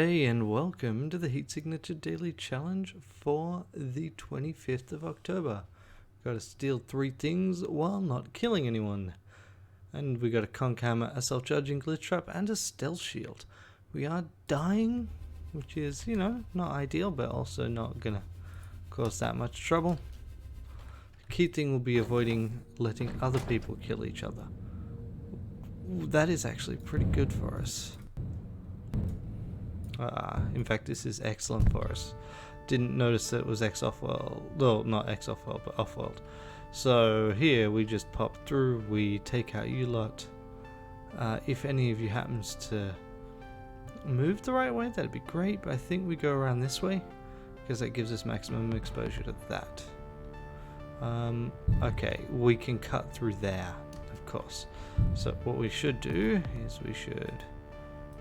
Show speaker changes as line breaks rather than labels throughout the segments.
Hey and welcome to the Heat Signature Daily Challenge for the 25th of October. Gotta steal 3 things while not killing anyone. And we got a conch hammer, a self-charging glitch trap, and a stealth shield. We are dying, which is, not ideal, but also not gonna cause that much trouble. The key thing will be avoiding letting other people kill each other. That is actually pretty good for us. In fact, this is excellent for us. Didn't notice that it was X off-world. Well, not X off-world, but off-world. So here we just pop through, we take out you lot. If any of you happens to move the right way, that'd be great, but I think we go around this way, because that gives us maximum exposure to that. Okay, we can cut through there, of course. So what we should do is we should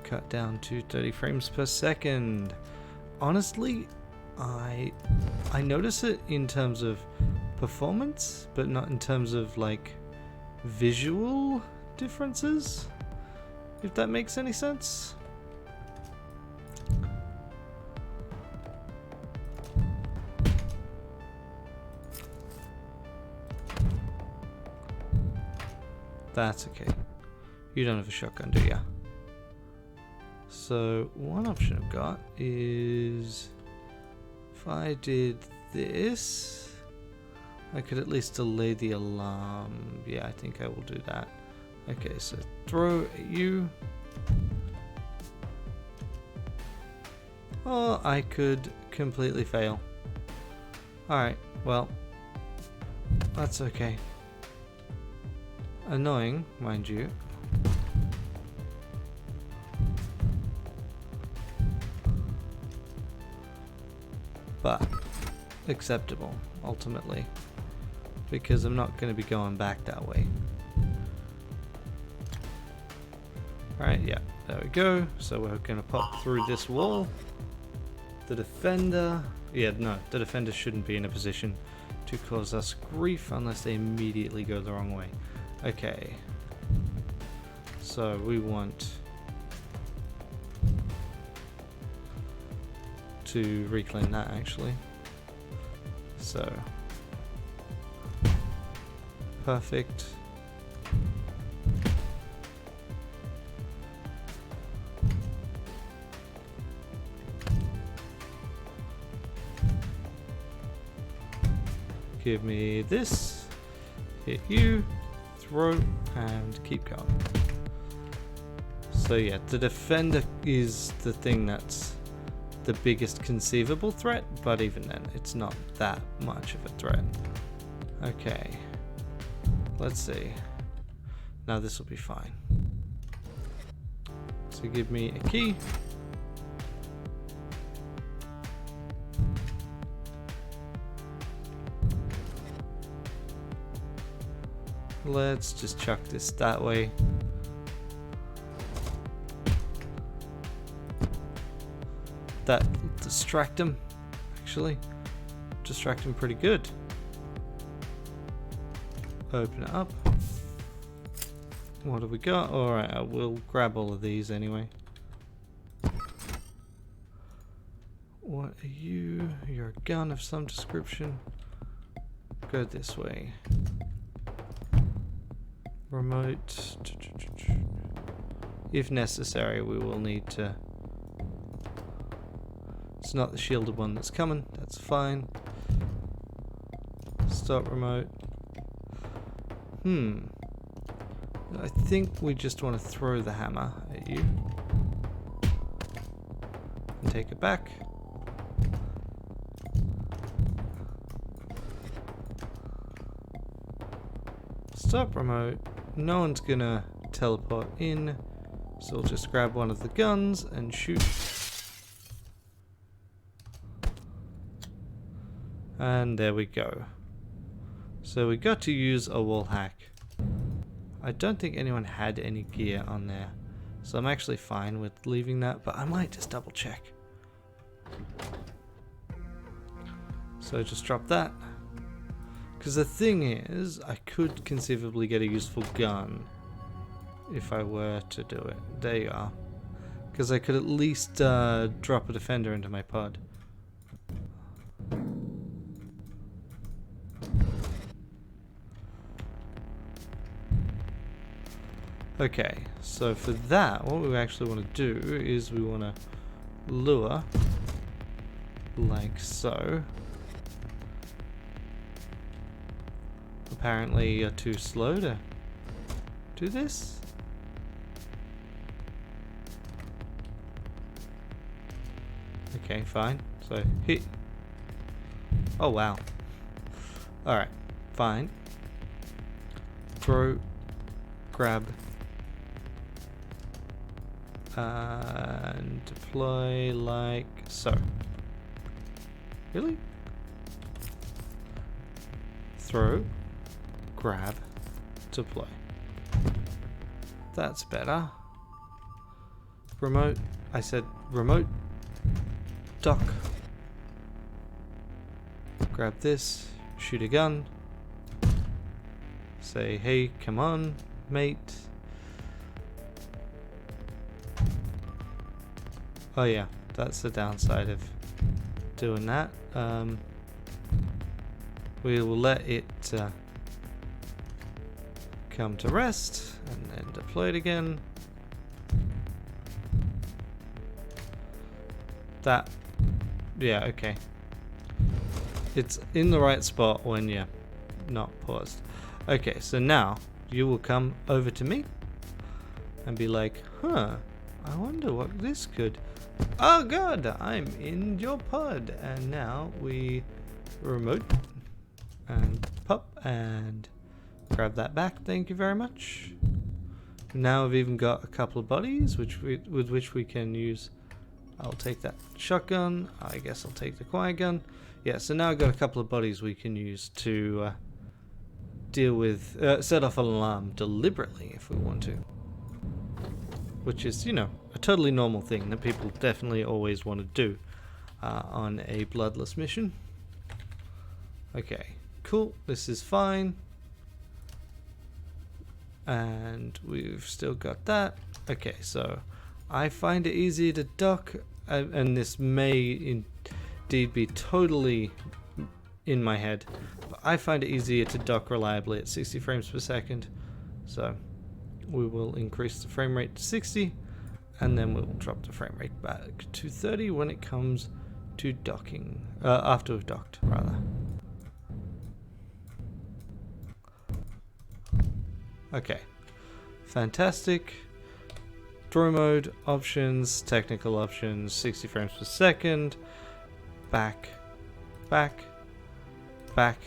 cut down to 30 frames per second. Honestly, I notice it in terms of performance, but not in terms of like visual differences, if that makes any sense. That's okay. You don't have a shotgun, do ya? So one option I've got is if I did this, I could at least delay the alarm. Yeah, I think I will do that. Okay, so throw at you. Or I could completely fail. Alright, well, that's okay. Annoying, mind you. But acceptable, ultimately, because I'm not going to be going back that way. Alright, yeah, there we go. So we're going to pop through this wall. The defender, the defender shouldn't be in a position to cause us grief unless they immediately go the wrong way. Okay, so we want to reclaim that actually. So perfect. Give me this, hit you, throw, and keep going. So yeah, the defender is the thing that's the biggest conceivable threat, but even then it's not that much of a threat. Okay, let's see. Now this will be fine. So give me a key. Let's just chuck this that way. That distract him, actually. Distract him pretty good. Open it up. What have we got? Alright, I will grab all of these anyway. What are you? You're a gun of some description. Go this way. Remote. If necessary, we will need to. It's not the shielded one that's coming, that's fine. Stop remote. I think we just want to throw the hammer at you. And take it back. Stop remote. No one's gonna teleport in, so we'll just grab one of the guns and shoot. And there we go. So we got to use a wall hack. I don't think anyone had any gear on there, so I'm actually fine with leaving that, but I might just double check. So just drop that. Because the thing is, I could conceivably get a useful gun if I were to do it. There you are. Because I could at least drop a defender into my pod. Okay, so for that, what we actually want to do is we want to lure like so. Apparently you're too slow to do this. Okay, fine. So hit. Oh wow. Alright, fine. Throw, grab, and deploy like so. Really? Throw, grab, deploy. That's better. Remote. I said remote. Dock. Grab this. Shoot a gun. Say, hey, come on, mate. Oh yeah, that's the downside of doing that. We will let it come to rest and then deploy it again. That, yeah, okay. It's in the right spot when you're not paused. Okay, so now you will come over to me and be like, huh, I wonder what this could. Oh god, I'm in your pod. And now we remote and pop and grab that back. Thank you very much. Now we've even got a couple of bodies with which we can use. I'll take that shotgun. I guess I'll take the quiet gun. Yeah, so now I've got a couple of bodies we can use to deal with, set off an alarm deliberately if we want to. Which is, you know, a totally normal thing that people definitely always want to do on a Bloodless mission. Okay, cool. This is fine. And we've still got that. Okay, so I find it easier to duck, and this may indeed be totally in my head, but I find it easier to duck reliably at 60 frames per second. So we will increase the frame rate to 60, and then we'll drop the frame rate back to 30 when it comes to docking, after we've docked, rather. Okay, fantastic. Throw mode, options, technical options, 60 frames per second, back, back, back.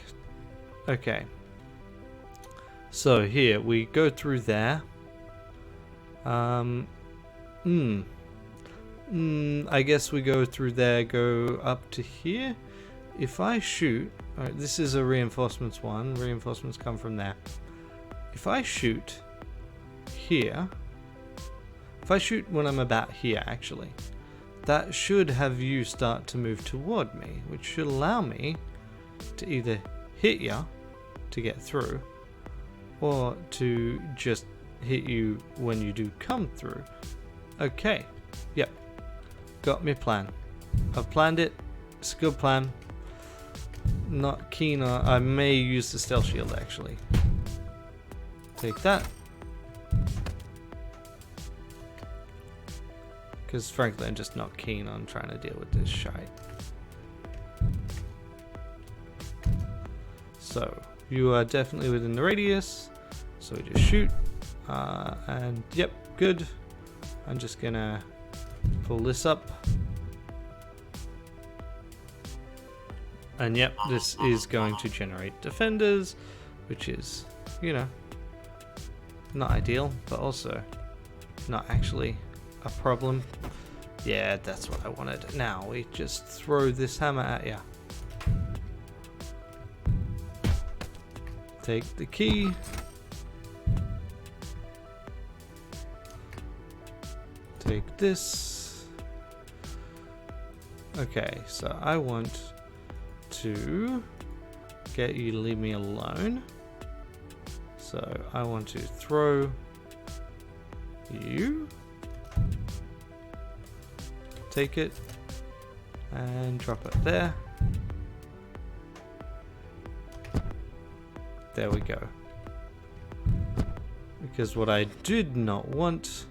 Okay. So here we go through there. I guess we go through there, go up to here. If I shoot, alright, this is a reinforcements one. Reinforcements come from there. If I shoot here, if I shoot when I'm about here, actually, that should have you start to move toward me, which should allow me to either hit you to get through, or to just hit you when you do come through. Okay, yep, got me plan. I've planned it, it's a good plan. Not keen on, I may use the stealth shield actually. Take that. Because frankly I'm just not keen on trying to deal with this shite. So, you are definitely within the radius. So we just shoot. And yep, good. I'm just gonna pull this up. And yep, this is going to generate defenders, which is, you know, not ideal, but also not actually a problem. Yeah, that's what I wanted. Now we just throw this hammer at ya. Take the key. Take this. Okay, so I want to get you to leave me alone. So I want to throw you take it and drop it there. There we go. Because what I did not want,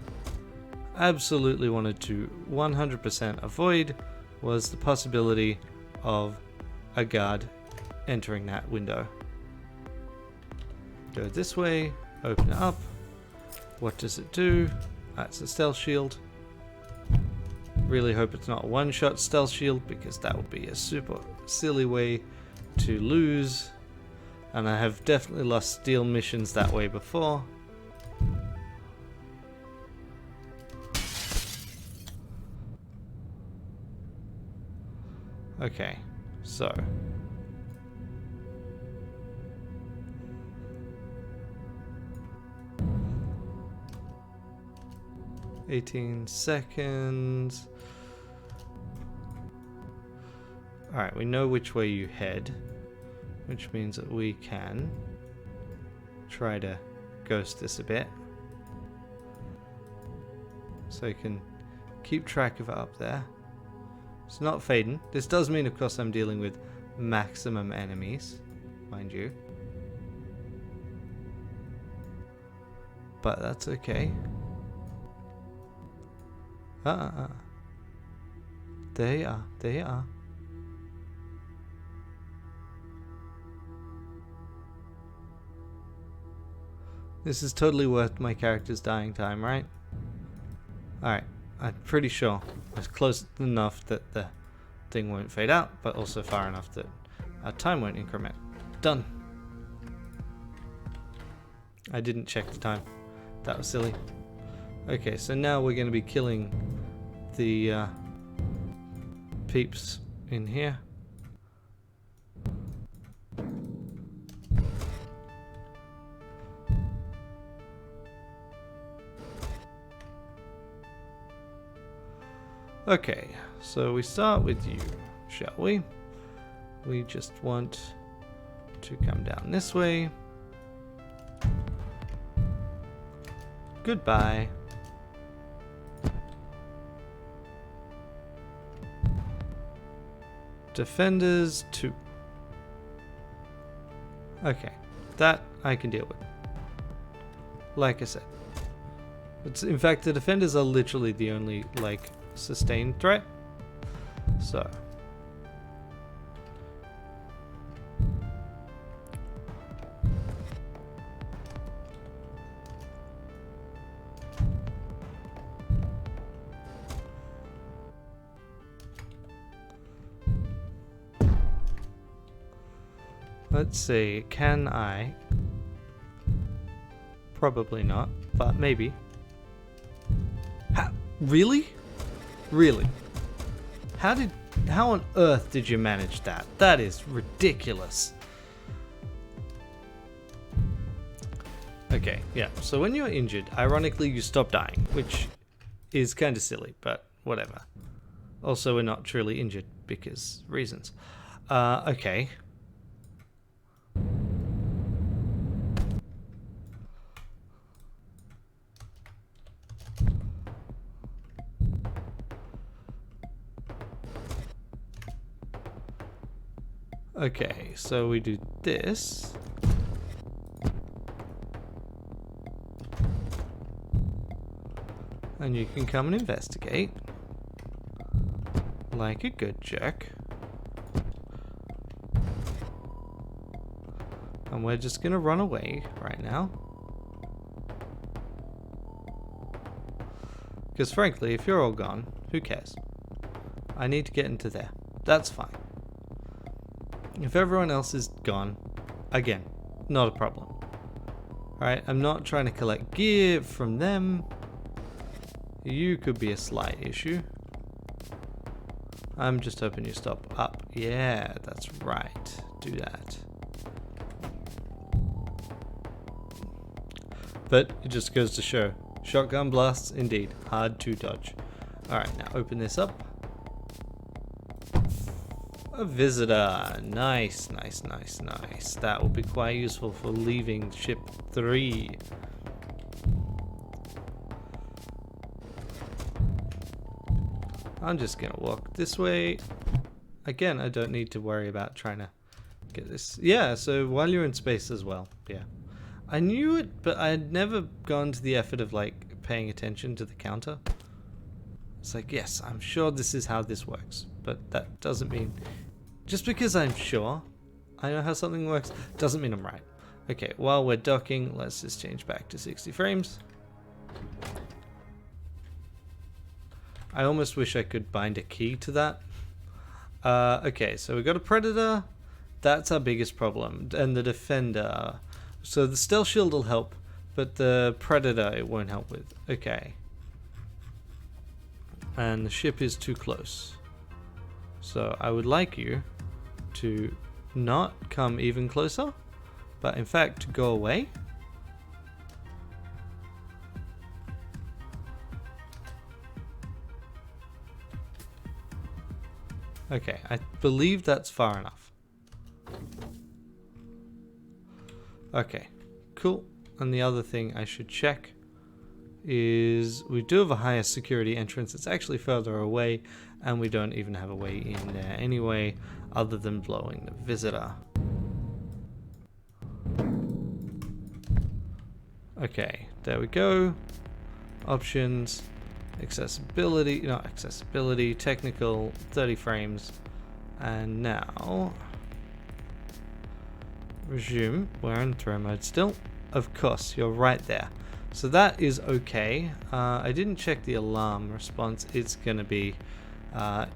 absolutely wanted to 100% avoid, was the possibility of a guard entering that window. Go this way, open it up. What does it do? That's a stealth shield. Really hope it's not a one-shot stealth shield, because that would be a super silly way to lose. And I have definitely lost steal missions that way before. Okay, so 18 seconds. Alright, we know which way you head, which means that we can try to ghost this a bit. So you can keep track of it up there. It's not fading. This does mean, of course, I'm dealing with maximum enemies, mind you. But that's okay. There you are, there you are. This is totally worth my character's dying time, right? Alright, I'm pretty sure it's close enough that the thing won't fade out, but also far enough that our time won't increment. Done. I didn't check the time. That was silly. Okay, so now we're going to be killing the peeps in here. Okay, so we start with you, shall we? We just want to come down this way. Goodbye. Defenders 2. Okay, that I can deal with. Like I said. In fact, the defenders are literally the only, like, sustained threat. So. Let's see, can I? Probably not, but maybe. Really? Really? How on earth did you manage that? That is ridiculous. Okay, yeah, so when you're injured, ironically you stop dying, which is kind of silly, but whatever. Also, we're not truly injured because reasons. Okay. Okay, so we do this. And you can come and investigate. Like a good jerk. And we're just gonna run away right now. Because frankly, if you're all gone, who cares? I need to get into there. That's fine. If everyone else is gone, again, not a problem. Alright, I'm not trying to collect gear from them. You could be a slight issue. I'm just hoping you stop up. Yeah, that's right. Do that. But it just goes to show. Shotgun blasts, indeed, hard to dodge. Alright, now open this up. A visitor. Nice, nice, nice, nice. That will be quite useful for leaving ship 3. I'm just gonna walk this way. Again, I don't need to worry about trying to get this. Yeah, so while you're in space as well. Yeah. I knew it, but I had never gone to the effort of like paying attention to the counter. It's like, yes, I'm sure this is how this works, but that doesn't mean, just because I'm sure I know how something works, doesn't mean I'm right. Okay, while we're docking, let's just change back to 60 frames. I almost wish I could bind a key to that. Okay, so we've got a Predator. That's our biggest problem. And the Defender. So the Stealth Shield will help, but the Predator it won't help with. Okay. And the ship is too close. So I would like you to not come even closer, but in fact to go away. Okay, I believe that's far enough. Okay, cool. And the other thing I should check is we do have a higher security entrance. It's actually further away, and we don't even have a way in there anyway, other than blowing the visitor. Okay, there we go. Options. Accessibility, not accessibility, technical, 30 frames. And now, resume. We're in throw mode still. Of course, you're right there. So that is okay. I didn't check the alarm response. It's going to be that.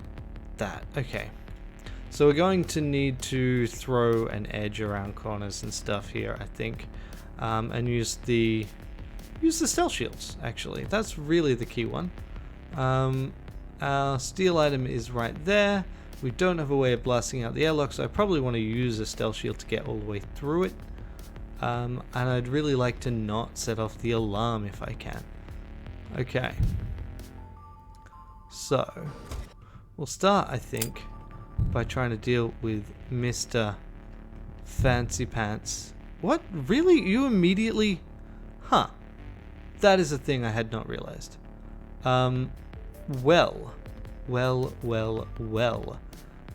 Okay. So we're going to need to throw an edge around corners and stuff here, I think. And use the stealth shields, actually. That's really the key one. Our steel item is right there. We don't have a way of blasting out the airlock, so I probably want to use a stealth shield to get all the way through it. And I'd really like to not set off the alarm if I can. Okay. So, we'll start, I think, by trying to deal with Mr. Fancy Pants. What? Really? You immediately... Huh. That is a thing I had not realized. Well.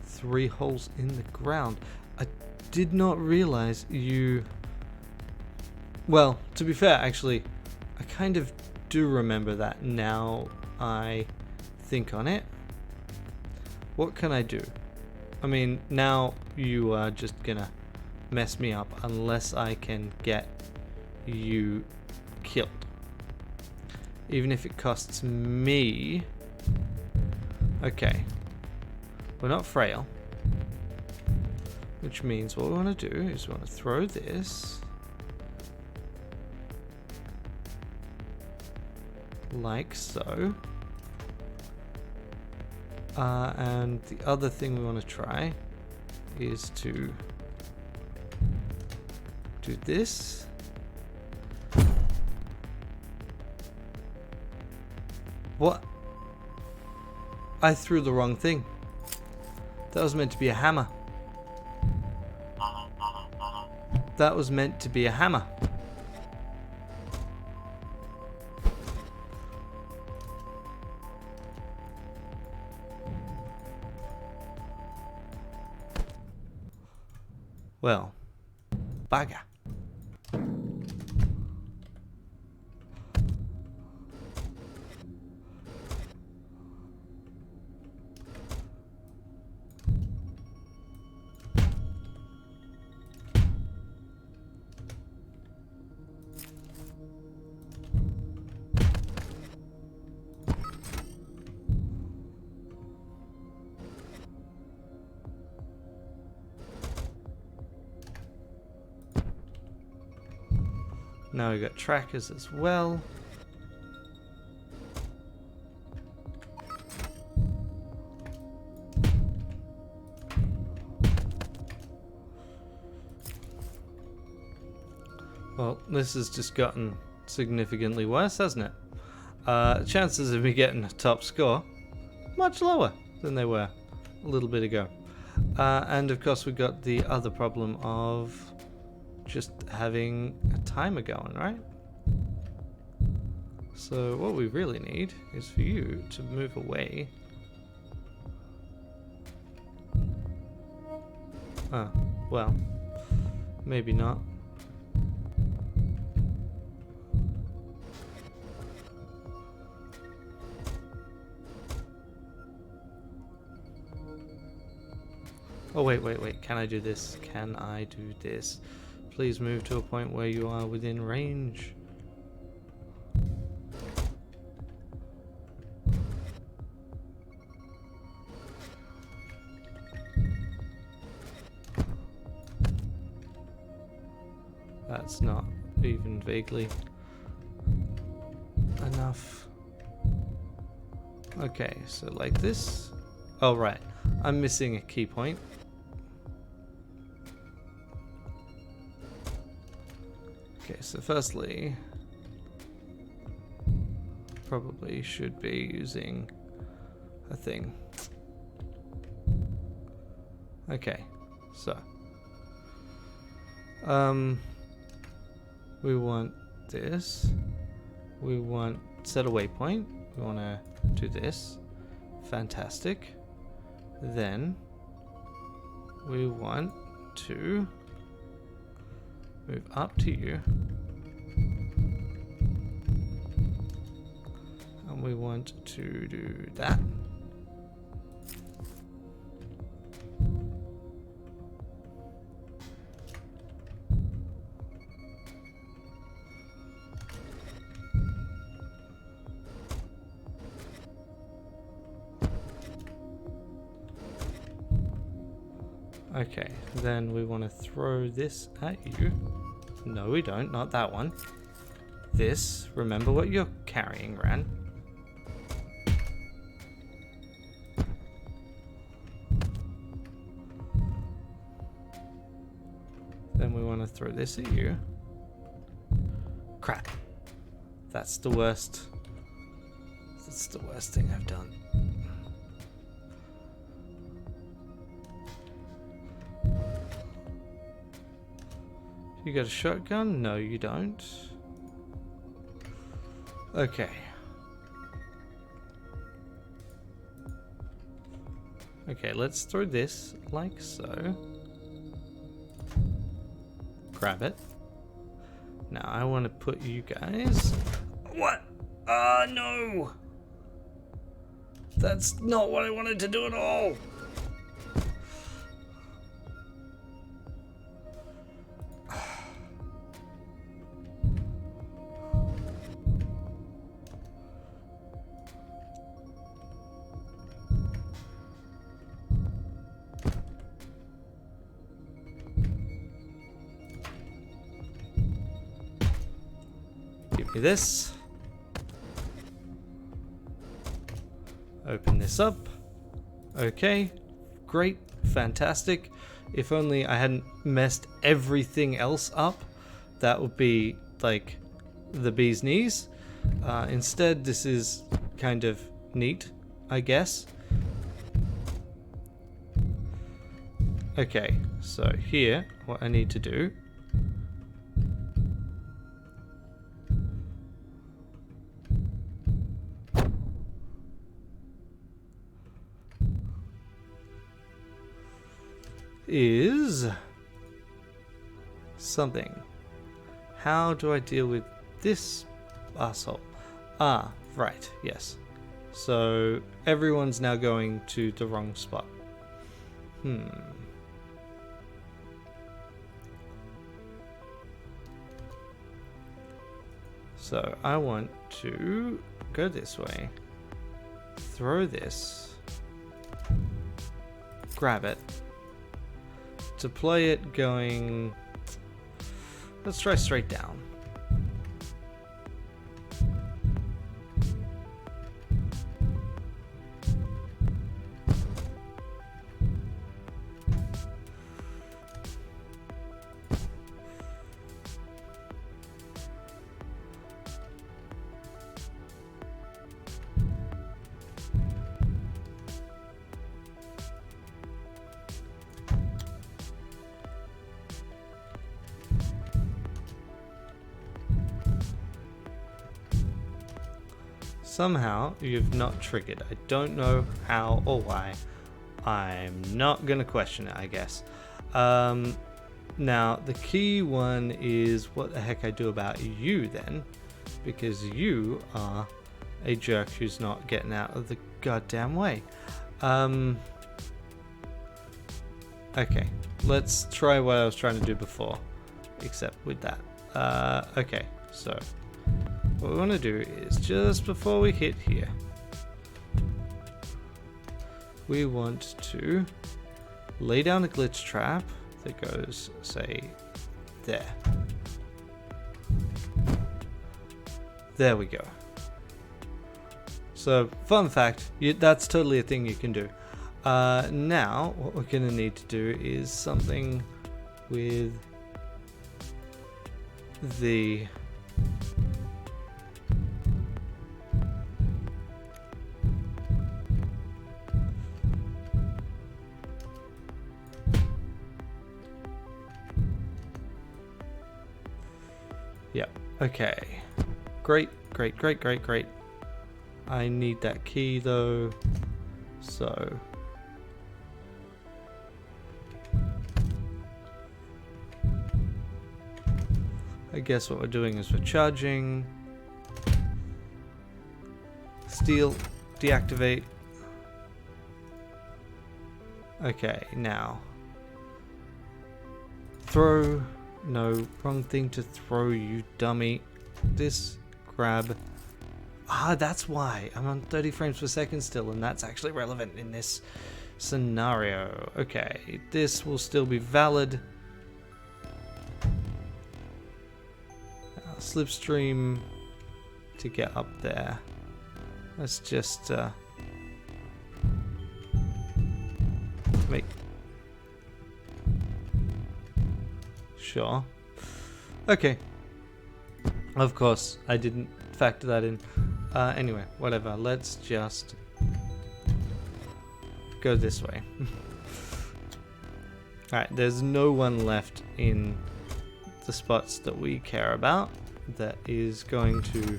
3 holes in the ground. I did not realize you... Well, to be fair, actually, I kind of do remember that now I think on it. What can I do? I mean, now you are just gonna mess me up unless I can get you killed. Even if it costs me... Okay. We're not frail. Which means what we want to do is we want to throw this... like so. And the other thing we want to try is to do this. What? I threw the wrong thing. That was meant to be a hammer. That was meant to be a hammer. Well, bugger. Now we've got trackers as well. Well, this has just gotten significantly worse, hasn't it? Chances of me getting a top score, much lower than they were a little bit ago. And of course we've got the other problem of just having a timer going, right? So what we really need is for you to move away Oh, well, maybe not. Oh, wait, can I do this? Can I do this? Please move to a point where you are within range. That's not even vaguely enough. Okay, so like this. Oh, right. I'm missing a key point. Okay, so firstly, probably should be using a thing. Okay, so we want this. We want set a waypoint. We want to do this. Fantastic. Then we want to move up to you. And we want to do that. Okay, then we want to throw this at you. No, we don't. Not that one. This. Remember what you're carrying, Ran. Then we want to throw this at you. Crap. That's the worst. That's the worst thing I've done. You got a shotgun? No, you don't. Okay. Okay, let's throw this like so. Grab it. Now I want to put you guys... What? No! That's not what I wanted to do at all! Give me this. Open this up. Okay, great, fantastic. If only I hadn't messed everything else up, that would be like the bee's knees. Instead, this is kind of neat, I guess. Okay, so here, what I need to do is something. How do I deal with this asshole? Ah, right, yes. So everyone's now going to the wrong spot. So I want to go this way, throw this, grab it, deploy it going, let's try straight down. Somehow you've not triggered. I don't know how or why. I'm not gonna question it, I guess. Now, the key one is what the heck I do about you then, because you are a jerk who's not getting out of the goddamn way. Okay, let's try what I was trying to do before, except with that. Okay, so what we want to do is just before we hit here, we want to lay down a glitch trap that goes, say, there. There we go. So, fun fact, that's totally a thing you can do. Now, what we're going to need to do is something with the okay. Great. I need that key though, so I guess what we're doing is we're charging, steal, deactivate. Okay, now throw. No, wrong thing to throw, you dummy. This grab. That's why. I'm on 30 frames per second still, and that's actually relevant in this scenario. Okay, this will still be valid. Slipstream to get up there. Let's just make sure. Okay. Of course, I didn't factor that in. Anyway, whatever. Let's just go this way. Alright, there's no one left in the spots that we care about that is going to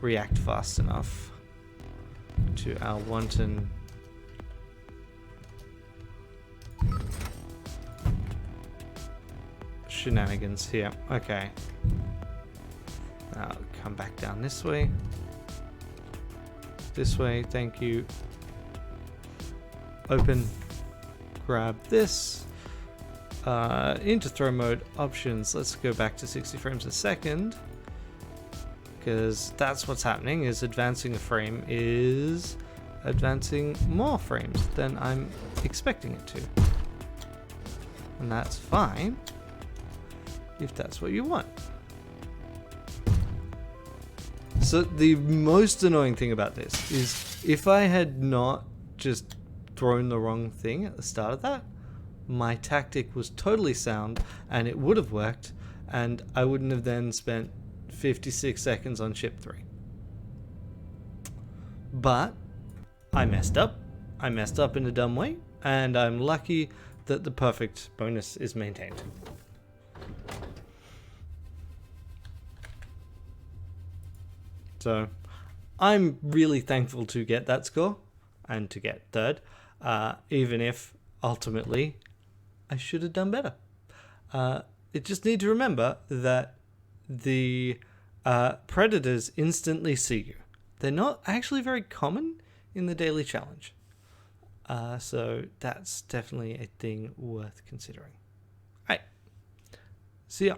react fast enough to our wanton shenanigans here. Okay. Now come back down this way. This way, thank you. Open. Grab this. Into throw mode options. Let's go back to 60 frames a second. Because that's what's happening, is advancing a frame is advancing more frames than I'm expecting it to. And that's fine if that's what you want. So the most annoying thing about this is if I had not just thrown the wrong thing at the start of that, my tactic was totally sound and it would have worked, and I wouldn't have then spent 56 seconds on ship 3. But I messed up. I messed up in a dumb way, and I'm lucky that the perfect bonus is maintained. So I'm really thankful to get that score and to get third, even if ultimately I should have done better. You just need to remember that the predators instantly see you. They're not actually very common in the daily challenge. So that's definitely a thing worth considering. All right. See ya.